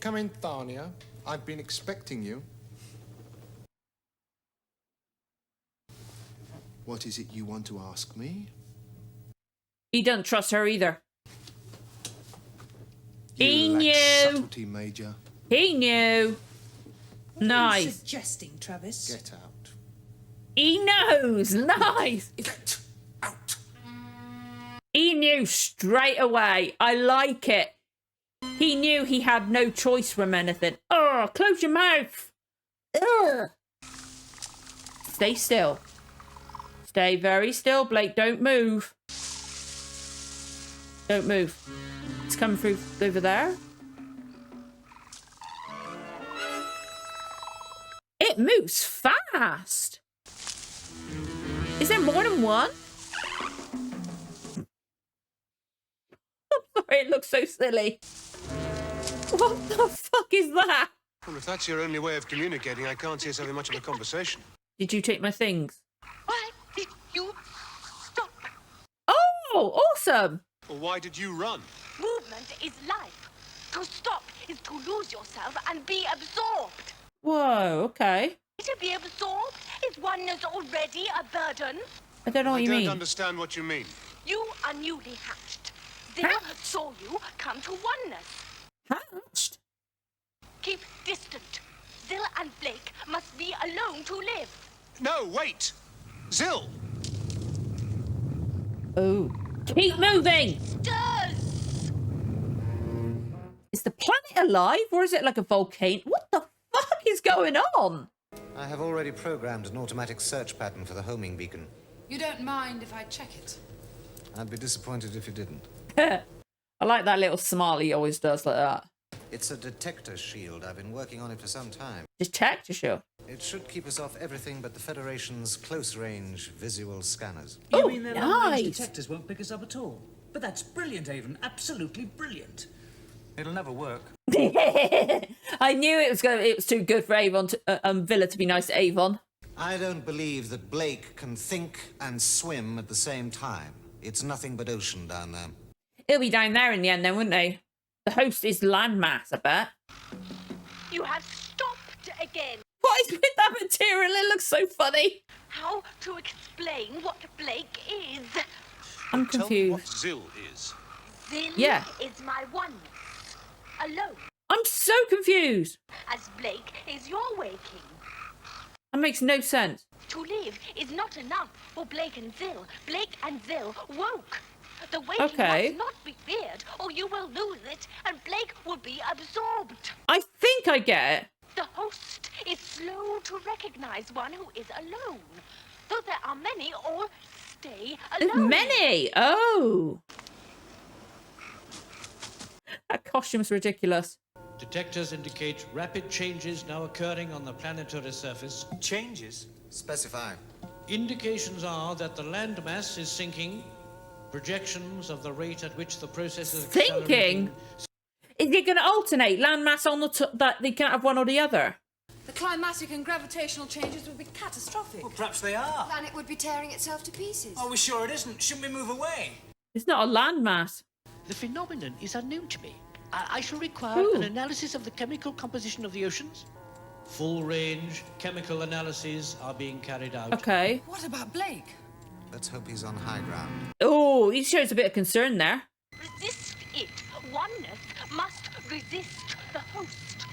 Come in, Thania. I've been expecting you. What is it you want to ask me? He doesn't trust her either. You lack knew. subtlety, Major. He knew. What are Nice. you suggesting, Travis? Get out. He knows. Nice. Get out. He knew straight away. I like it. He knew he had no choice from anything. Oh, close your mouth. Ugh. Stay still. Stay very still, Blake. Don't move. Don't move. It's coming through over there. It moves fast. Is there more than one? I'm sorry, it looks so silly. What the fuck is that? Well, if that's your only way of communicating, I can't see us having much of a conversation. Did you take my things? Why did you stop? Oh, awesome. Well, why did you run? Movement is life. To stop is to lose yourself and be absorbed. Whoa, okay. To be absorbed is oneness already a burden. I don't know what you I mean. don't understand what you mean. You are newly hatched. Zil saw you come to oneness. Hatched? Keep distant. Zil and Blake must be alone to live. No, wait! Zil! Oh. Keep moving! Does. Is the planet alive or is it like a volcano? What the fuck is going on? I have already programmed an automatic search pattern for the homing beacon. You don't mind if I check it? I'd be disappointed if you didn't. I like that little smile he always does like that. It's a detector shield. I've been working on it for some time. Detector show. It should keep us off everything but the Federation's close-range visual scanners. Oh, You mean their long-range nice. detectors won't pick us up at all? But that's brilliant, Avon. Absolutely brilliant. It'll never work. I knew it was too good for Avon Villa to be nice to Avon. I don't believe that Blake can think and swim at the same time. It's nothing but ocean down there. He'll be down there in the end then, wouldn't he? The host is landmass, I bet. You have stopped again. What is with that material? It looks so funny. How to explain what Blake is? I'm Tell me confused. what Zil is. Zil Yeah. is my oneness. Alone. I'm so confused. As Blake is your waking. That makes no sense. To live is not enough for Blake and Zil. Blake and Zil woke. The waking Okay. must not be feared, or you will lose it, and Blake will be absorbed. I think I get it. The host is slow to recognize one who is alone. Though there are many, all stay There's alone. many. Oh. That costume's ridiculous. Detectors indicate rapid changes now occurring on the planetary surface. Changes? Specify. Indications are that the landmass is sinking. Projections of the rate at which the process is Thinking? accelerating. Is it going to alternate landmass on the that they can't have one or the other? The climatic and gravitational changes would be catastrophic. Well, perhaps they are. The planet would be tearing itself to pieces. Are we sure it isn't? Shouldn't we move away? It's not a landmass. The phenomenon is unknown to me. I shall require Ooh. an analysis of the chemical composition of the oceans. Full range chemical analyses are being carried out. Okay. What about Blake? Let's hope he's on high ground. Oh, he shows a bit of concern there. Resist it. Oneness must resist the host.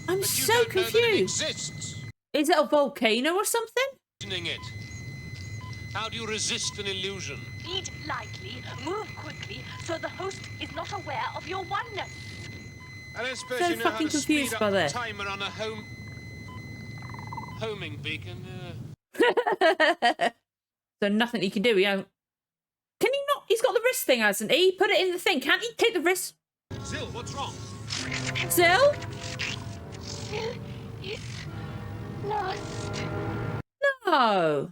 I'm But you so don't know that it confused. exists. Is it a volcano or something? Imagining it. How do you resist an illusion? Feed lightly, move quickly, so the host is not aware of your oneness. I don't suppose So you know how fucking to confused speed by up this. the timer on a homing beacon. So nothing he can do. He hasn't... Can he not? He's got the wrist thing, hasn't he? Put it in the thing. Can't he take the wrist? Zil, what's wrong? Still? Zil is lost. No.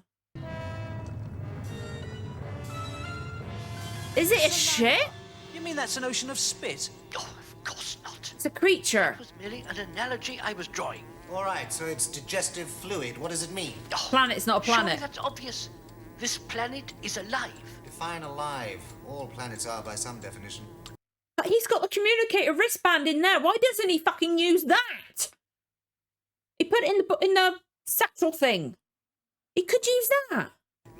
Is it a ship? You mean that's an ocean of spit? Oh, of course not. It's a creature. It was merely an analogy I was drawing. All right, so it's digestive fluid. What does it mean? Oh, Planet's not a surely planet. that's obvious. This planet is alive. Define alive. All planets are by some definition. But he's got the communicator wristband in there. Why doesn't he fucking use that? He put it in the satchel thing. He could use that.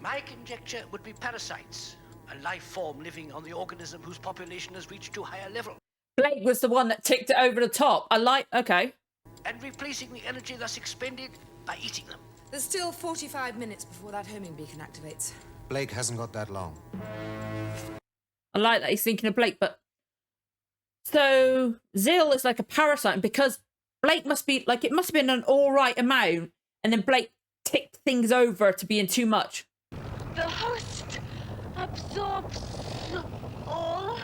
My conjecture would be parasites, a life form living on the organism whose population has reached to a higher level. Blake was the one that ticked it over the top. Okay. And replacing the energy thus expended by eating them. There's still 45 minutes before that homing beacon activates. Blake hasn't got that long. I like that he's thinking of Blake, but... So, Zill is like a parasite, and because Blake must be, like, it must have been an alright amount, and then Blake ticked things over to being too much. The host absorbs all.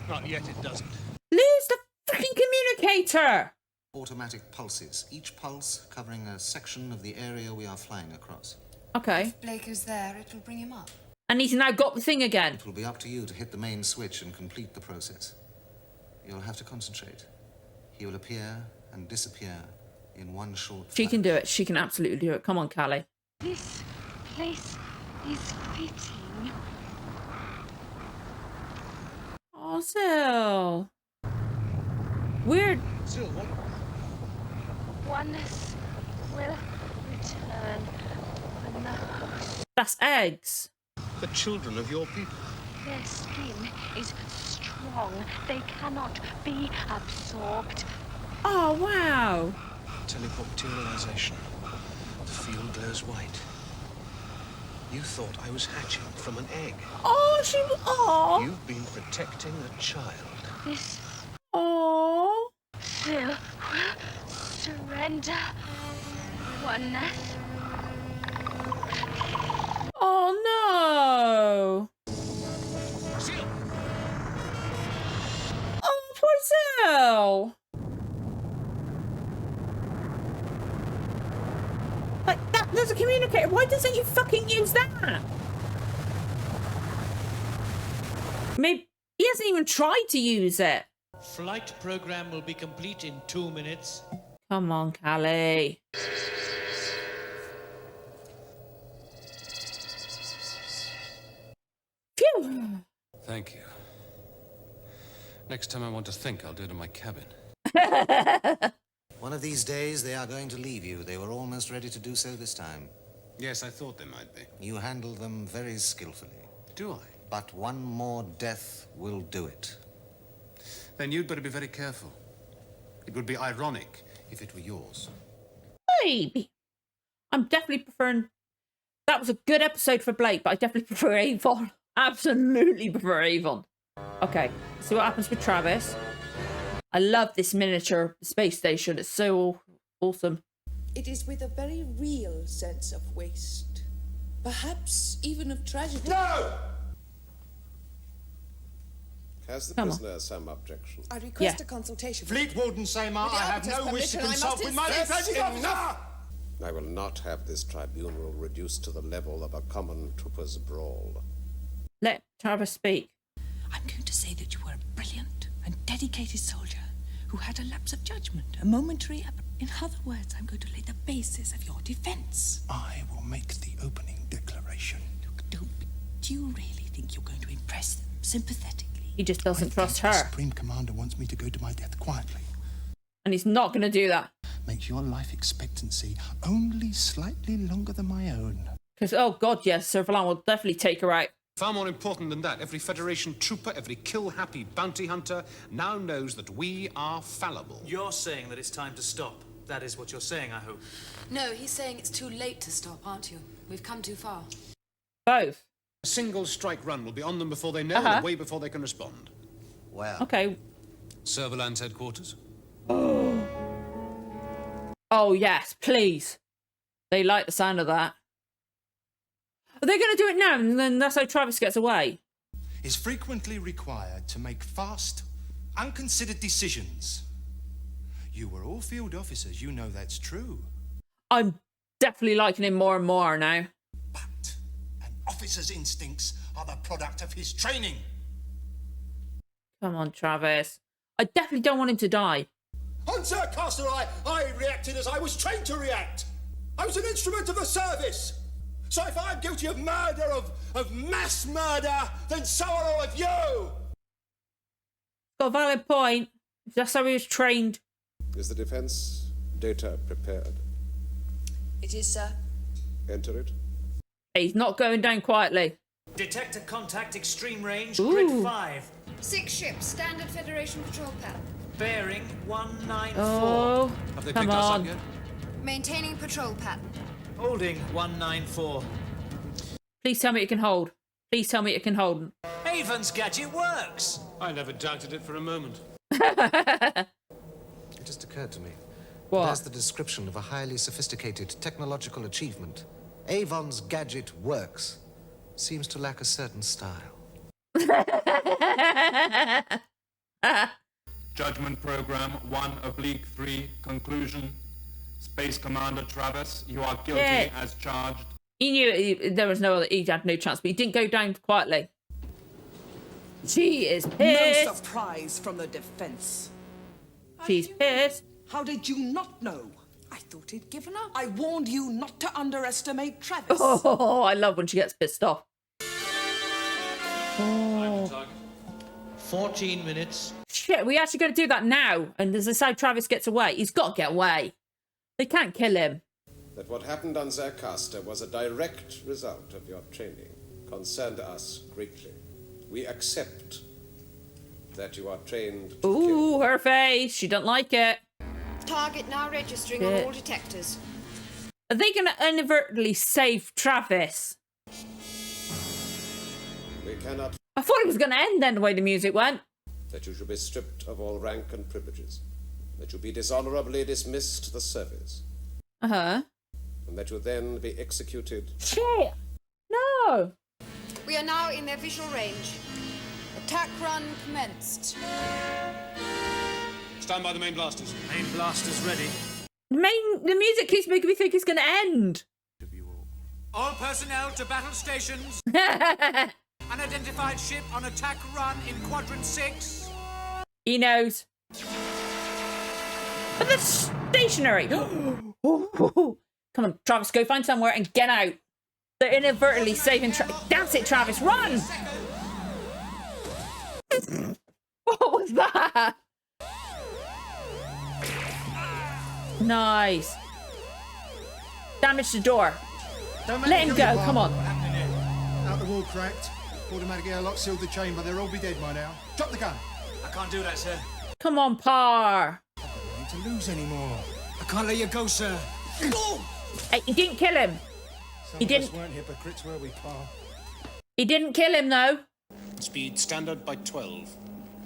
Not yet, it doesn't. Lose the freaking communicator! Automatic pulses, each pulse covering a section of the area we are flying across. Okay. If Blake is there, it'll bring him up. And he's now got the thing again. It will be up to you to hit the main switch and complete the process. You'll have to concentrate. He will appear and disappear in one short She flash. can do it. She can absolutely do it. Come on, Callie. This place is fitting. Oh, Zill. Weird. Still, what? Oneness will return when the host. That's eggs. The children of your people. Their skin is strong. They cannot be absorbed. Oh, wow. Teleporterialization. The field glows white. You thought I was hatching from an egg. Oh, she... Oh. You've been protecting a child. This Oh. will surrender. Oneness. Oh, no. Seal! Oh, poor Zill. Like, that, there's a communicator. Why doesn't he fucking use that? Maybe he hasn't even tried to use it. Flight program will be complete in 2 minutes. Come on, Callie. Phew. Thank you. Next time I want to think, I'll do it in my cabin. One of these days, they are going to leave you. They were almost ready to do so this time. Yes, I thought they might be. You handled them very skillfully. Do I? But one more death will do it. Then you'd better be very careful. It would be ironic if it were yours. Maybe. I'm definitely preferring... That was a good episode for Blake, but I definitely prefer Avon. Absolutely prefer Avon. Okay, see what happens with Travis. I love this miniature space station. It's so awesome. It is with a very real sense of waste. Perhaps even of tragedy. No! Has the Come on. prisoner some objection? I request a consultation. Fleet Warden Seymour, I have no wish to consult with my presiding officer! I will not have this tribunal reduced to the level of a common trooper's brawl. Let Travis speak. I'm going to say that you were a brilliant and dedicated soldier who had a lapse of judgment, a momentary... In other words, I'm going to lay the basis of your defense. I will make the opening declaration. Look, do you really think you're going to impress them sympathetically? He just doesn't trust The her. Supreme Commander wants me to go to my death quietly. And he's not going to do that. Makes your life expectancy only slightly longer than my own. Because, oh God, yes, Sir Valan will definitely take her out. Far more important than that, every Federation trooper, every kill-happy bounty hunter now knows that we are fallible. You're saying that it's time to stop. That is what you're saying, I hope. No, he's saying it's too late to stop, aren't you? We've come too far. Both. A single strike run will be on them before they know, and way before they can respond. Well. Okay. Serverland's headquarters. Oh, yes, please. They like the sound of that. Are they going to do it now, and then that's how Travis gets away? Is frequently required to make fast, unconsidered decisions. You were all field officers, you know that's true. I'm definitely liking him more and more now. But an officer's instincts are the product of his training. Come on, Travis. I definitely don't want him to die. On Sir Castle, I reacted as I was trained to react. I was an instrument of the service. So if I'm guilty of murder, of mass murder, then so are all of you. Got a valid point. That's how he was trained. Is the defense data prepared? It is, sir. Enter it. He's not going down quietly. Detector contact, extreme range, Ooh. grid 5. 6 ships, standard Federation patrol pattern. Bearing 194. Oh, Have they come picked us on. up yet? Maintaining patrol pattern. Holding 194. Please tell me it can hold. Please tell me it can hold. Avon's gadget works. I never doubted it for a moment. It just occurred to me. What? There's the description of a highly sophisticated technological achievement. Avon's gadget works. Seems to lack a certain style. Judgment Program 1/3, conclusion. Space Commander Travis, you are guilty as charged. He knew there was no other, he had no chance, but he didn't go down quietly. She is pissed. No surprise from the defense. She's pissed. How did you not know? I thought he'd given up. I warned you not to underestimate Travis. Oh, I love when she gets pissed off. 14 minutes. Shit, we actually got to do that now. And this is how Travis gets away. He's got to get away. They can't kill him. That what happened on Zercaster was a direct result of your training concerned us greatly. We accept that you are trained to Ooh, her face. She don't like it. Target now registering Shit. on all detectors. Are they going to inadvertently save Travis? We cannot I thought it was going to end then the way the music went. that you should be stripped of all rank and privileges, that you be dishonorably dismissed the service, Uh-huh. and that you then be executed. Shit. No. We are now in their visual range. Attack run commenced. Stand by the main blasters. Main blasters ready. The music keeps making me think it's going to end. All personnel to battle stations. Unidentified ship on attack run in quadrant 6. He knows. But that's stationary. Come on, Travis, go find somewhere and get out. They're inadvertently saving That's it, Travis, run! What was that? Nice. Damage the door. Let him go, come on. Out the wall cracked. Automatic airlock sealed the chamber. They'll all be dead by now. Drop the gun. I can't do that, sir. Come on, Par. I don't need to lose anymore. I can't let you go, sir. Hey, he didn't kill him. Some He of didn't. us weren't hypocrites, were we, Pa? He didn't kill him, though. Speed standard by 12.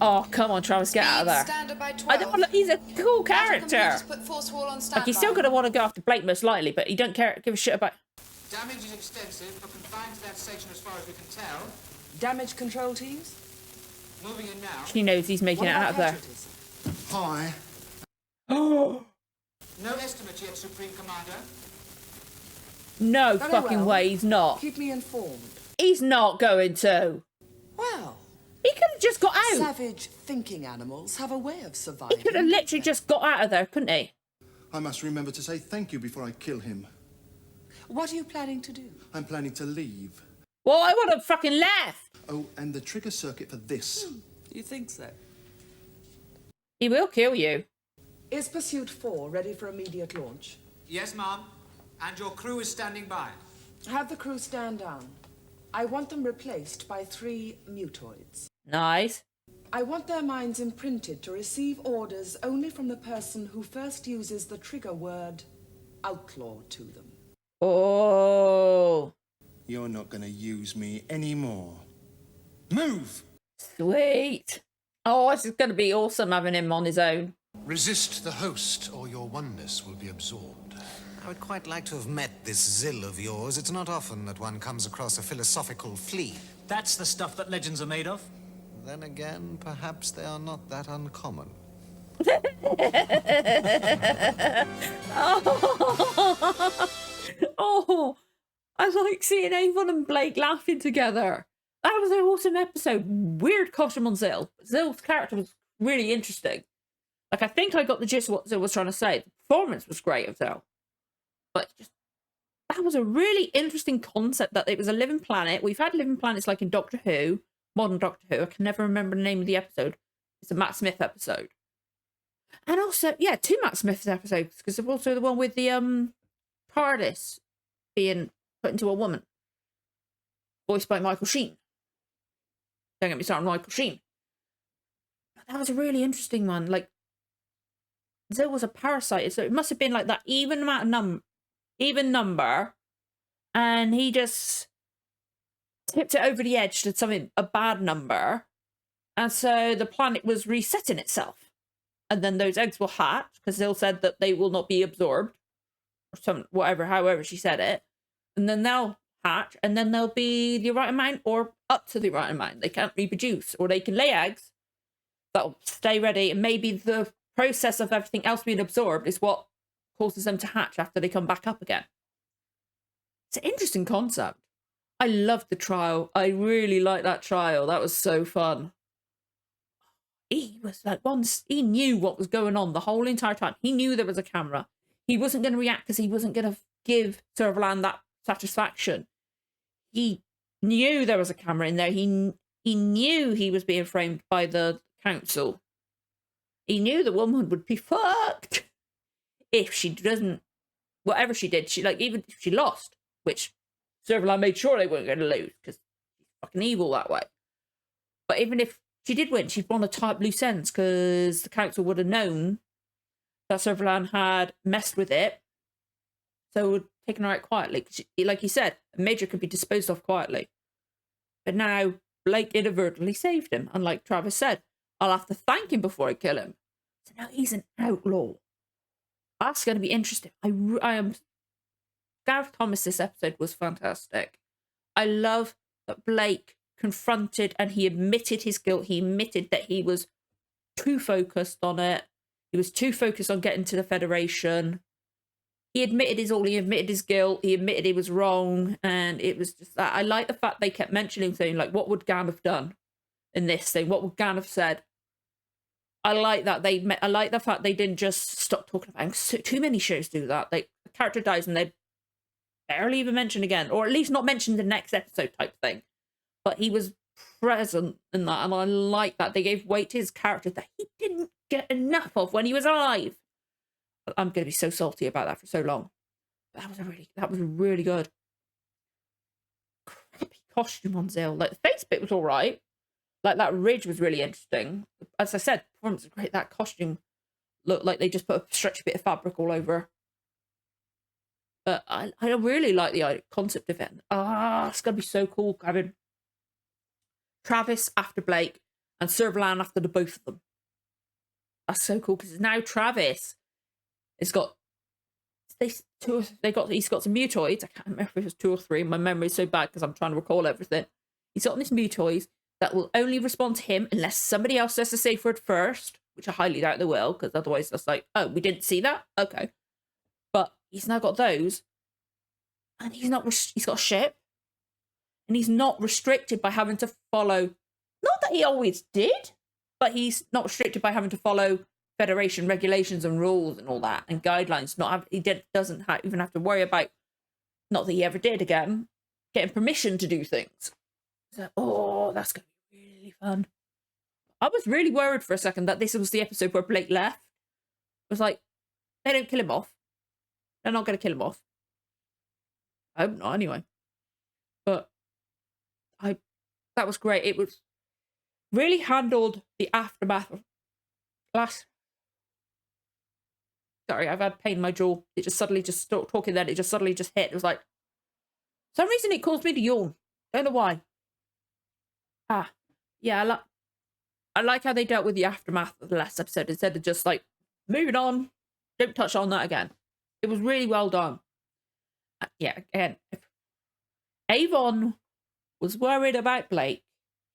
Oh, come on, Travis, get out of there. Standard by 12. I don't want. He's a cool character. Computers put force wall on standby. Like he's still gonna want to go after Blake most likely, but he don't care. Give a shit about. Damage is extensive, but confined to that section as far as we can tell. Damage control teams? Moving in now. He knows he's making it out of there. Hi. Oh No estimate yet, Supreme Commander. no, Very fucking well. way, he's not. Keep me informed. He's not going to. Well, He could have just got out. savage thinking animals have a way of surviving. He could have literally just got out of there, couldn't he? I must remember to say thank you before I kill him. What are you planning to do? I'm planning to leave. Well, I would have fucking left. Oh, and the trigger circuit for this. You think so? He will kill you. Is Pursuit 4 ready for immediate launch? Yes, ma'am. And your crew is standing by. Have the crew stand down. I want them replaced by 3 mutoids. Nice. I want their minds imprinted to receive orders only from the person who first uses the trigger word outlaw to them. Oh, You're not going to use me anymore. Move! sweet. Oh, this is going to be awesome having him on his own. Resist the host, or your oneness will be absorbed. I would quite like to have met this Zill of yours. It's not often that one comes across a philosophical flea. That's the stuff that legends are made of. Then again, perhaps they are not that uncommon. Oh, I like seeing Avon and Blake laughing together. That was an awesome episode. Weird costume on Zill. Zill's character was really interesting. Like, I think I got the gist of what Zill was trying to say. The performance was great of Zill. But just, that was a really interesting concept that it was a living planet. We've had living planets like in Doctor Who, modern Doctor Who. I can never remember the name of the episode. It's a Matt Smith episode. And also, yeah, 2 Matt Smith episodes, because there's also the one with the TARDIS being put into a woman. Voiced by Michael Sheen. Don't get me started on Michael Sheen. That was a really interesting one. Like, there was a parasite, so it must have been like that even number, and he just tipped it over the edge to something, a bad number, and so the planet was resetting itself, and then those eggs will hatch because Zill said that they will not be absorbed, or however she said it, and then they'll hatch, and then they'll be the right amount or up to the right amount. They can't reproduce, or they can lay eggs that'll stay ready, and maybe the process of everything else being absorbed is what causes them to hatch after they come back up again. It's an interesting concept. I loved the trial. I really liked that trial. That was so fun. He was like, he knew what was going on the whole entire time. He knew there was a camera. He wasn't going to react because he wasn't going to give Servalan that satisfaction. He knew there was a camera in there. He knew he was being framed by the council. He knew the woman would be fucked if she doesn't, whatever she did, even if she lost, which Servalan made sure they weren't going to lose because she's fucking evil that way. But even if she did win, she'd want to tie up loose ends because the council would have known that Servalan had messed with it, so would taken her out quietly. Like you said, a major could be disposed of quietly. But now Blake inadvertently saved him, and like Travis said, I'll have to thank him before I kill him. So now he's an outlaw. That's going to be interesting. I am... Gareth Thomas, this episode was fantastic. I love that Blake confronted and he admitted his guilt. He admitted that he was too focused on it. He was too focused on getting to the Federation. He admitted he admitted his guilt. He admitted he was wrong. And it was just that. I like the fact they kept mentioning saying, like, what would Gan have done in this thing? What would Gan have said? I like that I like the fact they didn't just stop talking about him. So, too many shows do that. The character dies and they barely even mentioned again, or at least not mentioned in the next episode type thing. But he was present in that, and I like that they gave weight to his character that he didn't get enough of when he was alive. I'm going to be so salty about that for so long. That was really good. Crappy costume on Zill. Like, the face bit was all right. Like, that ridge was really interesting. As I said, the performance was great. That costume looked like they just put a stretchy bit of fabric all over. But I really like the concept of it. It's going to be so cool having Travis after Blake and Servalan after the both of them. That's so cool because now Travis has got he's got some mutoids. I can't remember if it was 2 or 3. My memory's so bad because I'm trying to recall everything. He's got these mutoids that will only respond to him unless somebody else says the safe word first, which I highly doubt they will, because otherwise that's like, oh, we didn't see that? Okay. But he's now got those, and he's got a ship, and he's not restricted by having to follow, not that he always did, but he's not restricted by having to follow Federation regulations and rules and all that, and guidelines. Doesn't even have to worry about, not that he ever did again, getting permission to do things. So, that's going to be really fun. I was really worried for a second that this was the episode where Blake left. I was like, they don't kill him off. They're not going to kill him off. I hope not, anyway. But that was great. It was really handled the aftermath of Sorry, I've had pain in my jaw. It just suddenly just stopped talking then. It just suddenly just hit. It was like, for some reason it caused me to yawn. Don't know why. Yeah, I like how they dealt with the aftermath of the last episode instead of just like, moving on, don't touch on that again. It was really well done. Yeah, again, Avon was worried about Blake.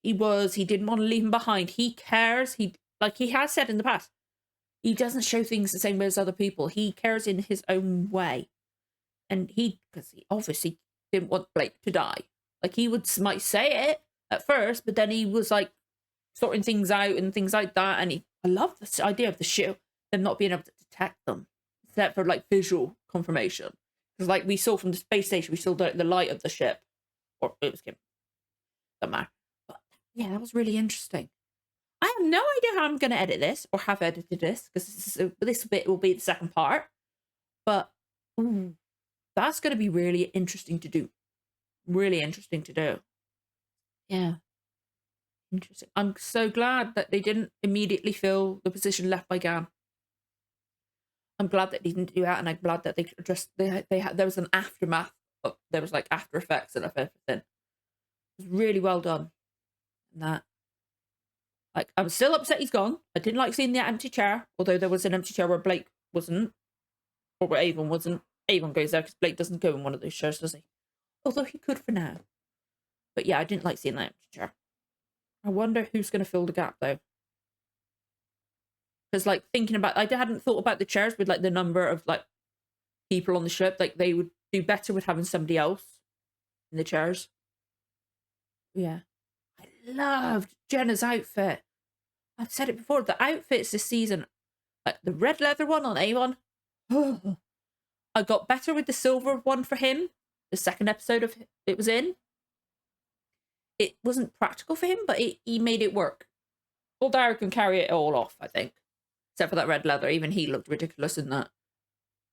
He didn't want to leave him behind. He cares. Like he has said in the past, he doesn't show things the same way as other people. He cares in his own way. And because he obviously didn't want Blake to die. Like might say it at first, but then he was like sorting things out and things like that. And I love this idea of the ship, them not being able to detect them, except for like visual confirmation. Because like we saw from the space station, we saw the light of the ship, or it was him. Doesn't matter. But yeah, that was really interesting. I have no idea how I'm going to edit this or have edited this, because this bit will be the second part. But that's going to be really interesting to do. Really interesting to do. Yeah. Interesting. I'm so glad that they didn't immediately fill the position left by Gan. I'm glad that they didn't do that, and I'm glad that they addressed. There was an aftermath. There was like after effects and everything. It was really well done. And that, like, I'm still upset he's gone. I didn't like seeing the empty chair, although there was an empty chair where Blake wasn't, or where Avon wasn't. Avon goes there because Blake doesn't go in one of those chairs, does he? Although he could for now. But yeah, I didn't like seeing that empty chair. I wonder who's going to fill the gap, though. Because, like, thinking about... I hadn't thought about the chairs with, like, the number of, like, people on the ship. Like, they would do better with having somebody else in the chairs. Yeah. I loved Jenna's outfit. I've said it before. The outfits this season, like, the red leather one on Avon. I got better with the silver one for him. The second episode of it was in. It wasn't practical for him, but he made it work. Aldara can carry it all off, I think. Except for that red leather. Even he looked ridiculous in that.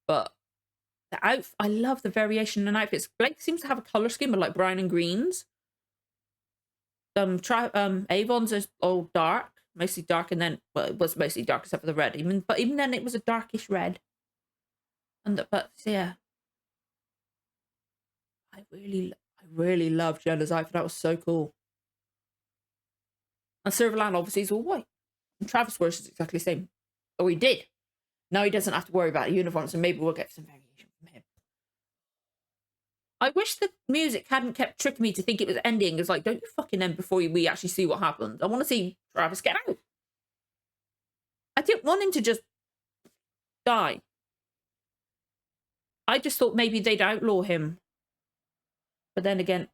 But the outfit, I love the variation in outfits. Blake seems to have a colour scheme of like brown and greens. Avon's is all dark. Mostly dark, and then, well, it was mostly dark except for the red. But even then it was a darkish red. But yeah. I really loved Jenna's outfit. That was so cool. And Silverland obviously is all white. And Travis wears exactly the same. Oh, he did. Now he doesn't have to worry about a uniform, so maybe we'll get some variation from him. I wish the music hadn't kept tricking me to think it was ending. It's like, don't you fucking end before we actually see what happens. I want to see Travis get out. I didn't want him to just die. I just thought maybe they'd outlaw him. But then again,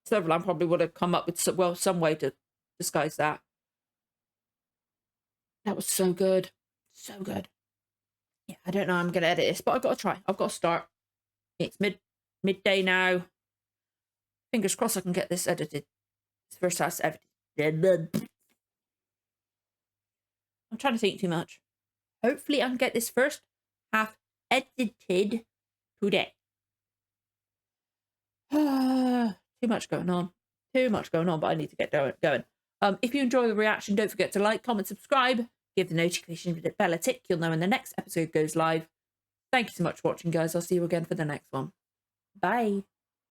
Silverland probably would have come up with some way to disguise that. That was so good. So good. Yeah, I don't know how I'm going to edit this, but I've got to try. I've got to start. It's midday now. Fingers crossed I can get this edited. This first half's edited. I'm trying to think too much. Hopefully I can get this first half edited today. Too much going on. But I need to get going. If you enjoy the reaction, don't forget to like, comment, subscribe, give the notification bell a tick. You'll know when the next episode goes live. Thank you so much for watching, guys. I'll see you again for the next one. Bye.